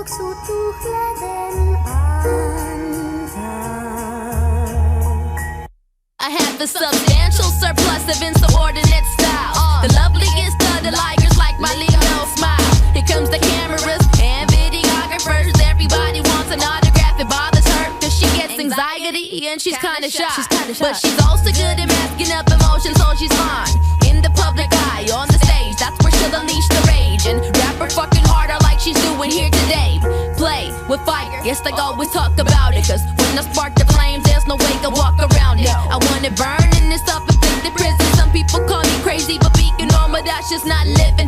I have a substantial surplus of insubordinate style. The loveliest of the liars like my Leo smile. Here comes the cameras and videographers. Everybody wants an autograph. It bothers her cause she gets anxiety and she's kinda shy. But she's also good at masking up emotions, so she's fine. In the public eye, on the stage, that's where she'll unleash the rage and rap her fucking harder like she's doing here today. Play with fire, yes, like always talk about it. Cause when I spark the flames, there's no way to walk around it. I want it burning in this self-inflicted prison. Some people call me crazy, but being normal, that's just not living.